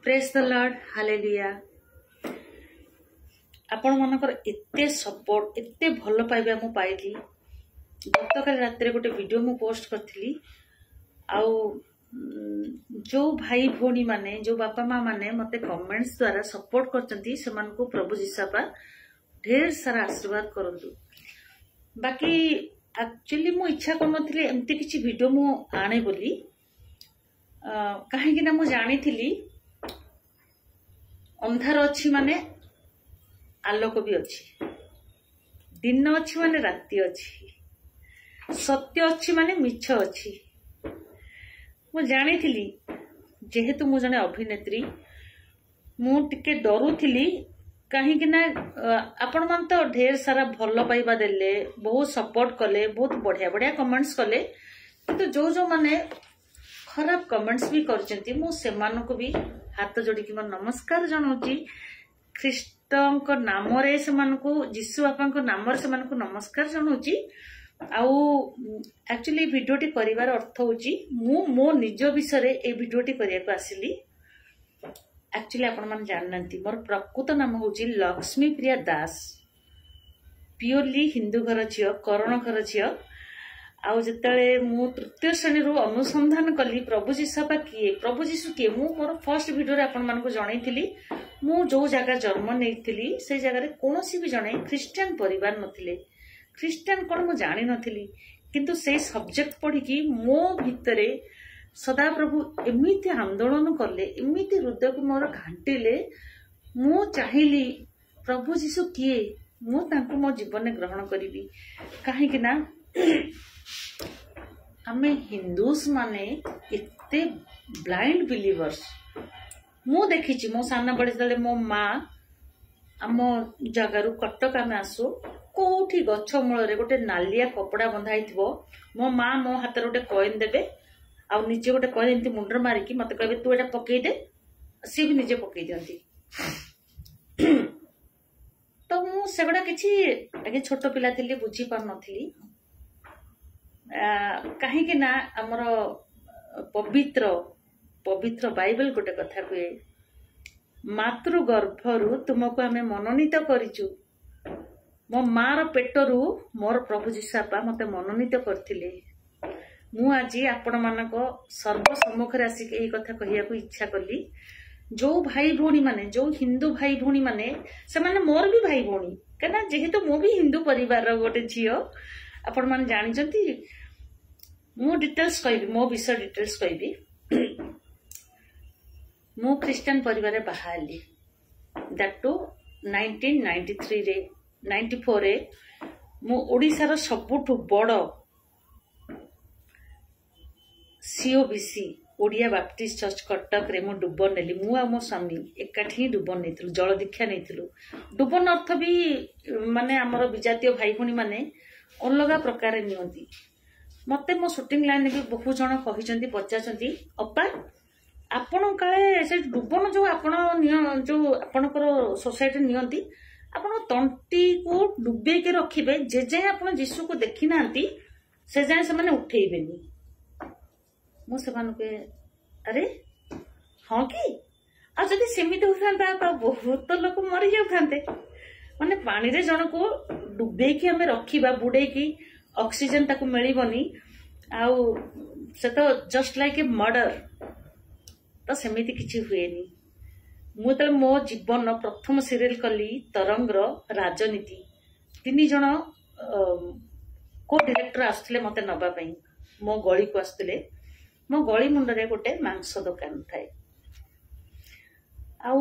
Praise the Lord hallelujah. आपण मनकर एते support एते भल पाइबा मु पाइली। गतकाल रात गोटे वीडियो मु पोस्ट करथिली। आउ जो भाई भौणी माने जो बापा माँ माने मते कमेंट्स द्वारा सपोर्ट करचंती सेमान को प्रभु जिसापा ढेर सारा आशीर्वाद करंतु। बाकी एक्चुअली मु इच्छा करनथिली एमती किछि वीडियो मु आणे बोली। कहीं मु जानी अंधार अच्छी माने आलोक भी अच्छी, दिन अच्छी माने राति अच्छी, सत्य अच्छी माने मिछ अच्छी। मु जानी जेहेतु मु जने अभिनेत्री मु टिके डरुथिली कहीं आपण मन तो ढेर सारा भल पाइबा देले, बहुत सपोर्ट कले, बहुत बढ़िया बढ़िया कमेंट्स कले, किंतु जो माने खराब कमेंट्स भी करचंती मु सेमानको भी हाथ जोड़ी कि नमस्कार जनाऊँगी। ख्रीष्टों नाम रे सेमानको जीशु बापा नाम रे सेमानको नमस्कार जनाऊँगी। आउ एक्चुअली वीडियोटी करिवार अर्थ होची मु मो निज विषय ए वीडियोटी करिया को आसिली। एक्चुअली आपण मन जाननंती मोर प्रकृत नाम होची लक्ष्मी प्रिया दास। प्योरली हिंदू घर झियो, करण घर झियो। आउ जिते मु तृतीय श्रेणी रू अनुसंधान कली प्रभु जीशा किए, प्रभु जीशु किए, मु मोर फर्स्ट वीडियो रे आपण मानको जणाइथिली। मु जो जगह जन्म नेइथिली से जगह रे कोनोसी भी जणे ख्रिस्टियन परिवार नथिले। ख्रिस्टियन कोन मु जानि नथिली, किंतु से सब्जेक्ट पढी कि मो भितरे सदा प्रभु एमिति आंदोलन करले, एमिति हृदय को मोर घांटिले। मु चाहिली प्रभु जीशु किए, मु तांको मो जीवन में ग्रहण करिवि। काहे कि ना आमे हिंदूस माने इत्ते ब्लाइंड बिलीवर्स। मु देखिछि मो सामने बड़े तले मो माँ आम जगार कटक आम आसु कोठी गछ मूल रे गोटे नालिया कपड़ा बंधाई थिबो। मो माँ मो हाथ रे गोटे कॉइन देबे आ निजे गोटे कॉइन एंती मुंडर मारिकी मते कहबे तू एटा पकई दे, सी भी निजे पकई दियंती। तो मु सेगुडा किछि आगे छोट पिला थिली बुझी पार नथिली। कहीं ना आमर पवित्र पवित्र बाइबल गोटे कथा कहे, मातृ गर्भरु तुमको आमे मनोनीत करिचु। मो मार पेटरु मोर प्रभु जीशापा मते मनोनीत करथिले। मु आज आपण मानको सर्व सम्मुख रे आसी एई कथा कहिया को इच्छा कली। जो भाई भौणी माने, जो हिंदू भाई भौणी माने से माने मोर भी भाई भौणी, कना जेहेतु मो भी हिंदू परिवार रो गोटे झियो। आपण माने जानि जंती मु डिटेल्स कहबी, मो विषय डिटेल्स कहबी। मु क्रिश्चियन परिवार में बाहरली, दैट टू 1993 रे 94 रे मु ओडिसा रो सबुठु बड़ सीओबीसी ओडिया बाप्टिस्ट चर्च कटक रे मु डुबन नेली। मु आ मो स्वामी एकाठी डुबन नेथिलु, जल दीक्षा नेथिलु। डुबन अर्थ भी माने हमर विजातीय भाई भौणी माने अलग प्रकार नियंती। मते मो शूटिंग लाइन भी बहुत जन कहिसंती, पचासंती अपा आपण काले से डुबन जो आपण जो आपणकर सोसाइटी नियंती, आपण तंटी को डुबे के रखिबे। जे जे आपण जीशु को देखि नांती से जाय से माने उठेइबेनी। मो से मान के अरे हां कि आ जदी सेमिति होथांता त बहुत लोक मरि जाउथांते। माने पानी रे जन को डुबे के हमें रखिबा, बुडे की ऑक्सीजन ताको मिलिबनी। आउ से तो जस्ट लाइक ए मर्डर, तो सेमिति किछि हुएनी। मु त मो जीवन प्रथम सीरियल कली तरंग राजनीति। 3 जन को डायरेक्टर आसले मते नबा पई मो गली को आसले। मो गली मुंडरे गोटे मांस दुकान थाए। आउ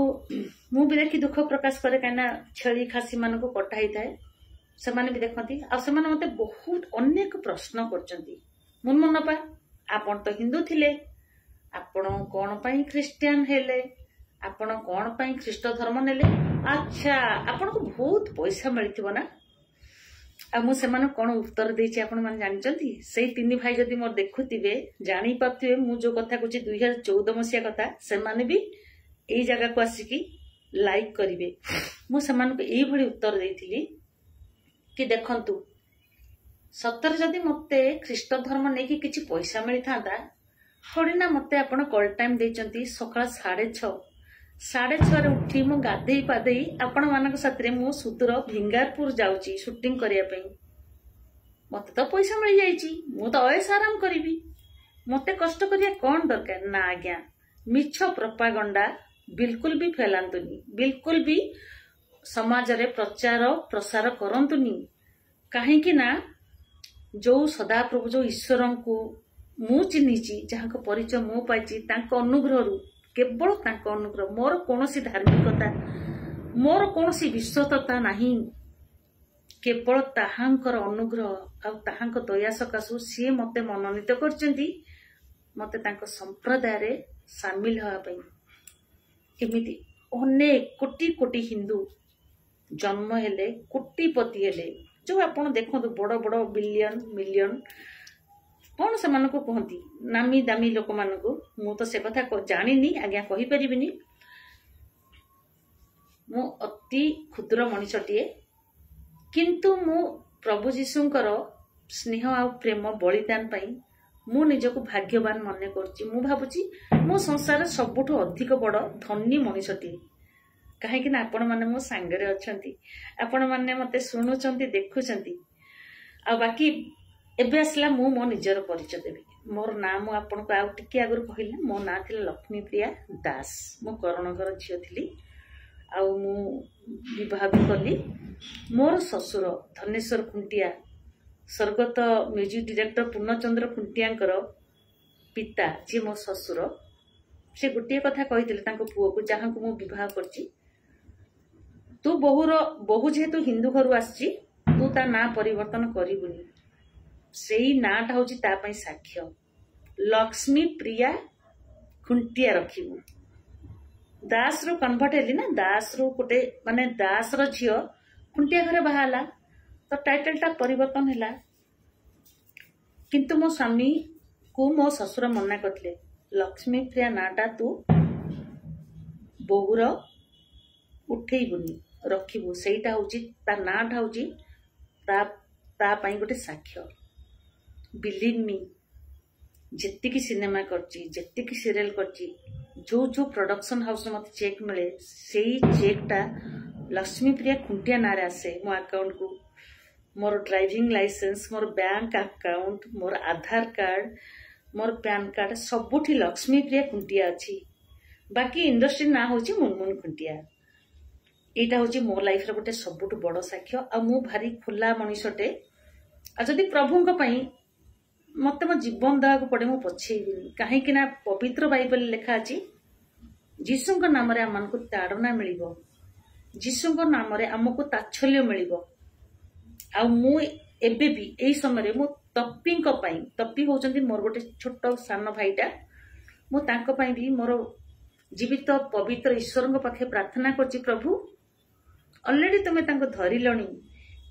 मु भी देखि दुख प्रकाश करे, काना छेली खासी मान को कटाई थाए। से माने भी देखती आ से माने मते बहुत अनेक प्रश्न करचंती। मुन मन पा आपण तो हिंदू थिले, आपण कोन पई क्रिश्चियन हेले, आपण कोन पई ख्रीष्ट धर्म नेले। अच्छा आपण को बहुत पैसा मिलथिबो ना। आ मु से माने कोन उत्तर देछि आपण माने जानिचंती। सेई 3 भाई जदी मोर देखुतिबे जानि पाथिबे मु जो कथा कुछि 2014 मसिया कथा, से माने भी एई जगह को आसी लाइक करिवे। मु से माने एई भली उत्तर देइथिली कि देखंतु सतर जदि मते ख्रीष्ट धर्म नहीं कि पैसा मिली था थोड़ी ना मते आपण कॉल टाइम देचंती सकाळ 6:30 6:30 उठी मु गाधेई पाधेई आपण मानक साथरे मु सुदूर भिंगारपुर जाउची शूटिंग करिया पई। मते तो पैसा मिल जाइची, मु तो ऐस आराम करिवि, मते कष्ट करिया कौन दरकार ना आज्ञा। मिछ प्रोपागंडा बिल्कुल भी फैलांतुनी, बिल्कुल भी समाज रे प्रचार प्रसार करंतुनी। काहे कि ना जो सदाप्रभु जो ईश्वर को मु चिन्हिची, जहाँ परिचय मु पाइची तांको अनुग्रह रु, केवल तांको अनुग्रह, मोर कोनोसी धार्मिकता, मोर कोनोसी विश्वस्तता नहीं, केवल ताहांकर अनुग्रह आ ताहांक दया सकाशु सी मते मनोनीत करचंती, मते तांको संप्रदाय रे शामिल होआ पई। एमिति अनेक कोटी कोटी हिंदू जन्म हेले, कोटिपति हेले, जो आपण देखो बड़ बड़ बिलियन मिलियन कौन से मानको कहती नामी दामी लोक मानको, मु तो से कथा जानिनी आज्ञा कहि परिबिनी। मु अति क्षुद्र मनुष्यटीए, किंतु मु प्रभु जीशुंकर स्नेह आ प्रेम बलिदान पाई मु निजको भाग्यवान मने करची। मु भाबुची मो संसार सबुठो अधिक बड़ धनी मनुष्यटीए, कहीं कि आपण माने मो सांगरे अछंती, आपण माने मते सुनुचंती देखुचंती। आ बाकी एबे असला मु मो निजर परिचय देबी। मोर नाम आपण को आ टिके आगुर कहिला, मो ना थिला लक्ष्मी प्रिया दास। मो करणकर झियो थिली, आ मु विवाह भी कली। मोर ससुर धनेश्वर खुंटिया, स्वर्गत म्यूजिक डायरेक्टर पूर्णचंद्र खुंटियांकर पिता जी मो ससुर, से गोटे कथा कहिथिले तांको पुओ को, जहाँ को मु विवाह करची, तू बहु जेहेतु हिंदू घर आसची, तू ता ना परिवर्तन करिबुनी। सेई नाटा होची ता पई साक्ष्य, लक्ष्मी प्रिया खुंटिया रखिबु। दास रो कन्वर्ट हेली ना, दास रो गोटे माने दास रो झियो खुंटिया घरे बाहाला, तो टाइटल टा परिवर्तन हैला। किंतु मो स्वामी को मो ससुर मना करथिले, लक्ष्मी प्रिया नाटा तू बहुर उठेइबुनी, रखिबु। सेईटा होची ता नाटा होची ता पई गोटे साक्ष्य। बिलीव मी, जेतिकी सिनेमा करची, जेतिकी सीरियल करची, जो जो प्रोडक्शन हाउस मत चेक मिले, सेई चेकटा लक्ष्मी प्रिया खुंटिया नारे आसे मो अकाउंट को। मोर ड्राइविंग लाइसेंस, मोर बैंक अकाउंट, मोर आधार कार्ड, मोर पैन कार्ड सबुठी लक्ष्मी प्रिया खुंटिया अछि। बाकी इंडस्ट्री ना होची मुनमुन खुंटिया। एटा होची मो लाइफ रे गोटे सबुठ बड़ साक्ष्य। आ मु भारी खुला मनुष्यटे, आ जदि प्रभुंक पई मते मो जीवन देवाक पड़े मु पछेइबिनी। काहे कि ना पवित्र बाइबल लिखा अछि, जीशुंक नाम रे हमनको ताड़ना मिलिबो, जीशुंक नाम रे हमको ताच्छल्य मिलिबो। आ मु एबे भी एई समय रे मु तप्पींक पई, तप्पी होचंती मोर गोटे छोट सान भाईटा, मु तांको पई भी मोर जीवित पवित्र ईश्वरंक पाखे प्रार्थना करची, प्रभु ऑलरेडी तुमे तांको धरिलणी,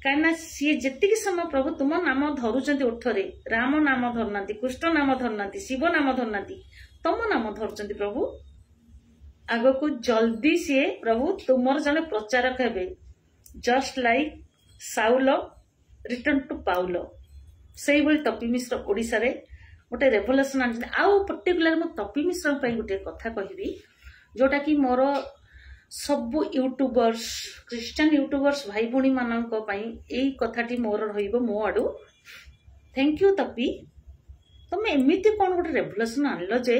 कहीं सी जी समय प्रभु तुम नाम धरुचंती ओठरे, राम नाम धरनाती, कृष्ण नाम धरनाती, शिव नाम धरनाती, तुम नाम धरुचंती प्रभु। आग को जल्दी सी प्रभु तुमर जने प्रचारक हेबे, just like Saul return to Paul. से भाई तपी मिश्र ओडिशा रे गोटे रेभोल्यूशन आनी। आउ पर्टिकुलर मु तपी मिश्र पई गोटे कथा कहबी, जोटा कि मोर सबु यूट्यूबर्स, क्रिश्चियन यूट्यूबर्स भाई भणी मानक पई एई कथाटी मोर रहिबो मो आडू। थैंक यू तपी, तुम एमिति कोन गोटे रेभोल्यूशन आनलो जे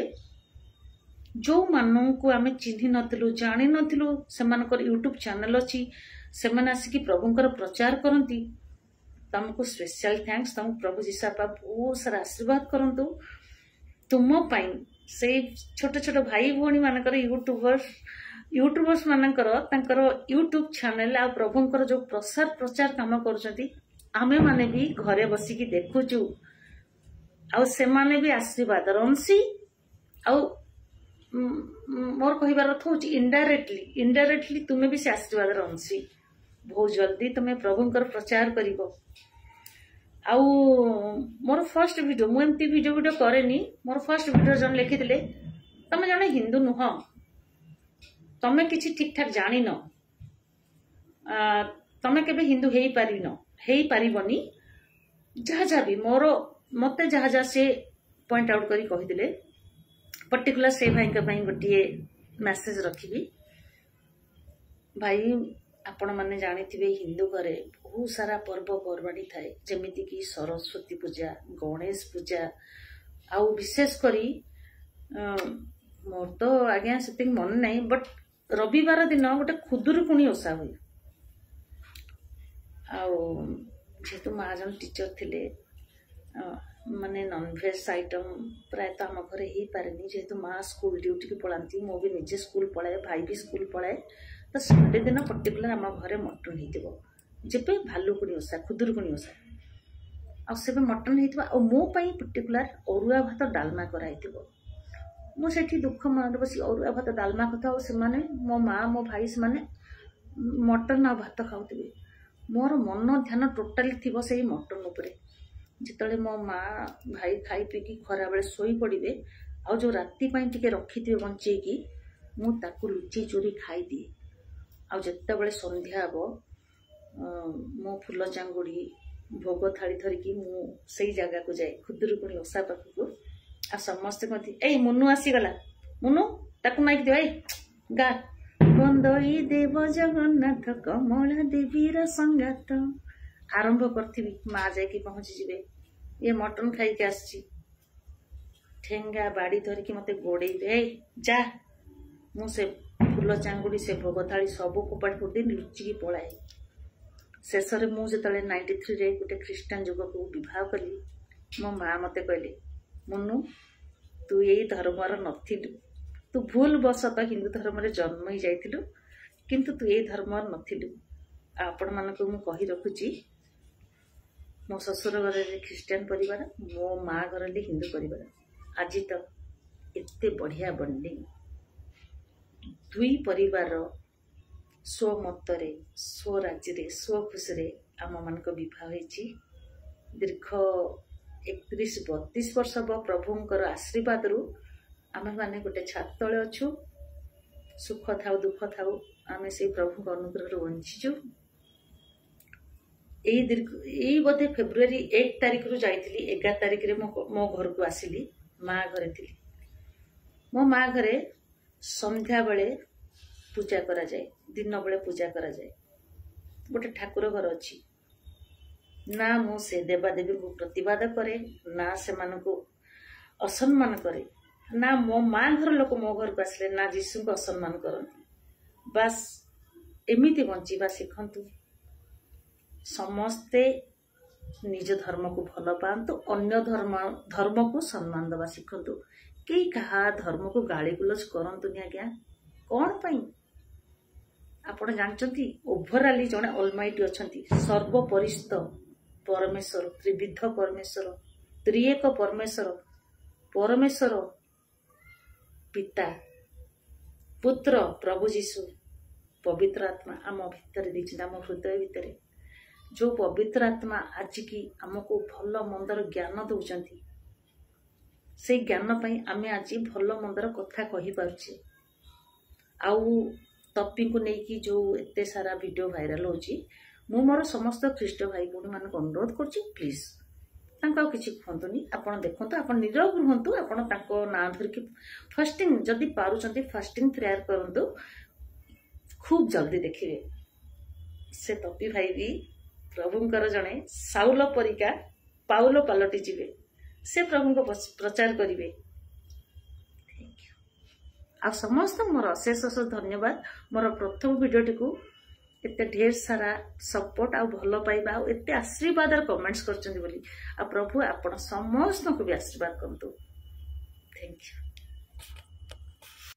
जो मानक को आमे चिन्हि नथिलु, जानि नथिलु, सेमानकर यूट्यूब चैनल अछि, सेमाने आसिकी प्रभुंकर प्रचार करंती। तुमको स्पेशल थैंक्स। तुम प्रभु जीसापा बहुत सारा आशीर्वाद करंतु। तुम पई से छोट छोट भाई भणी मानकर यूट्यूबर्स मानकर तांकर यूट्यूब चैनल आ प्रभुंकर जो प्रचार काम करछंती, आमे माने भी घरे बसिकी देखुचु, आ से माने भी आशीर्वाद रंसी। आ मोर कहिबार अर्थ होची इनडायरेक्टली तुम्हें भी से आशीर्वाद रंसी। बहुत जल्दी तुम्हें प्रभुंकर प्रचार करिवो। आउ मोर फर्स्ट वीडियो, मु एमती वीडियो करेनी, मोर फर्स्ट वीडियो जन लिखिथिले, तमे जने हिंदू नुह, तमे किछि ठीक ठाक जानि न, तमे केबे हिंदू हेई पारिबनी, जहा भी मोर मते जहा से पॉइंट आउट करी कहिदिले। पर्टिकुलर से भाई का गोटे मेसेज रखी, भाई आपण माने जानिथिबे हिंदू घरे बहुत सारा पर्वपर्वाणी थाए जेमिति कि सरस्वती पूजा गणेश पूजा आउ विशेष करी मोर तो आज्ञा से मन नहीं बट रविवार दिन गोटे खुदुरुकुणी ओषा हुए जेहेतु माँ जन टीचर थिले माने नॉनवेज आइटम प्रायतः आम घर हो पारे जेहेतु माँ स्कूल ड्यूटी की पलांती मो भी निजे स्कूल पलाए भाई भी स्कूल पलाए तो संडे दिन पर्टिकुलर आम घरे मटन हो जेबे भालुकुणी ओषा खुदुरुकुणी ओषा आसे मटन हो मो पर्टिकुलर अरुआ भात डालमा कराई मुझे दुख मन बस अरुआ भात डालमा कथा से मो माँ मो भाई से मटन आ भात खाऊ मोर मन ध्यान टोटाली थी से मटन उपरे जिते मो माँ भाई खाई पीकी खरा बेले शोई पड़े आ जो राति टे रखी थे बंचेकी मुझे लुचि चोरी खाई दिए आते बड़े संध्या हम मो फूल चांगुड़ी भोग थाली धरिकी मुझे जगह को जाए खुदुरुकुणी ओषा पाखक आ समस्ते कहती ए मुनु आसीगला मुनु ताकू माइक दे गा बंदई देव जगन्नाथ कमला देवीर संगात आरंभ करी माँ जाकि पहुंची जीवे ये मटन खाई के आसी ठेंगा बाड़ी धरिकी मते गोड़े दे जा मुझे फूल चांगुड़ी से भोग थाली सबू फोपाड़ी फोड़ी लुचिकी पलाए शेष में मुझे 93 गोटे ख्रीष्टान युग को विवाह कली मो माँ मते कहले मुनु तू यही धर्मर नथिलु तू भूल बसत हिंदू धर्म रे जन्म ही जाइथिलु किंतु तू यही धर्मर नथिलु आपण मानको मु कहि रखुची मो ससुर घर ख्रीष्टान परिवार मो माँ घर हिंदू परिवार आज तो एते बढ़िया बंडिंग दुई परिवार स्व मतरे स्व राज्य स्व खुशी आम मान बह दीर्घ 31-32 वर्ष हम प्रभुंकर आशीर्वाद रु आम मैंने गोटे छात तले अच्छु सुख थाउ दुख थाउ आम से प्रभु अनुग्रह बंचीचु यही बोधे फेब्रुआरी 1 तारिख रु जाइली 11 तारिख रे मो घर को आसिली माँ घरे थी मो माँ घरे संध्या बेले पूजा करा जाए दिन बेले पूजा करा जाए गोटे ठाकुर घर अच्छी ना मु से देवादेवी को प्रतिवाद करे ना से मानको असम्मान करे ना मो माँ घर लोक मो घर को आसले ना जीशु को असम्मान करती बास एमिति बंचीबा शिखंतु समस्ते निज धर्म को भल पातु अन्य धर्म को सम्मान दबा शिखंतु कई कहा धर्म को गाली गुलज करंतुनी आज्ञा कौन पाई आपण जानचंती ओभराली जने अलमाइटी अछंती सर्वपरिस्थ परमेश्वर त्रिविध परमेश्वर त्रिएक परमेश्वर परमेश्वर पिता पुत्र प्रभु जीशु पवित्र आत्मा आम भितर दीजित आम हृदय भितर जो पवित्र आत्मा आज की आमको भल मंदर ज्ञान दौरान से ज्ञान पाई आमे आज भल मंदर कथा कहि पारुछे आउ टॉपिक को लेकिन जो एते सारा वीडियो वायरल होची मु मोर समस्त ख्रीष्ट भाई भौणी मान अनुरोध करछि प्लीज तांका किछि कहंतुनी आपण देखंतु आपण निरव रहंतु आपण ताको ना धरकी फास्टिंग जदी पारुचंती फास्टिंग प्रेयर करंतु खूब जल्दी देखिबे से टॉपी भाई भी प्रभुंकर जने साउल परिका पाउल पलटि जिवे से प्रभु को प्रचार करिवे आ समस्त मोर अशेष धन्यवाद मोर प्रथम वीडियोटी को एते ढेर सारा सपोर्ट आ भल पाइबा आ एते आशीर्वाद कमेंट्स करचंदी बोली आ प्रभु आपण समस्त को भी आशीर्वाद करंतु थैंक यू।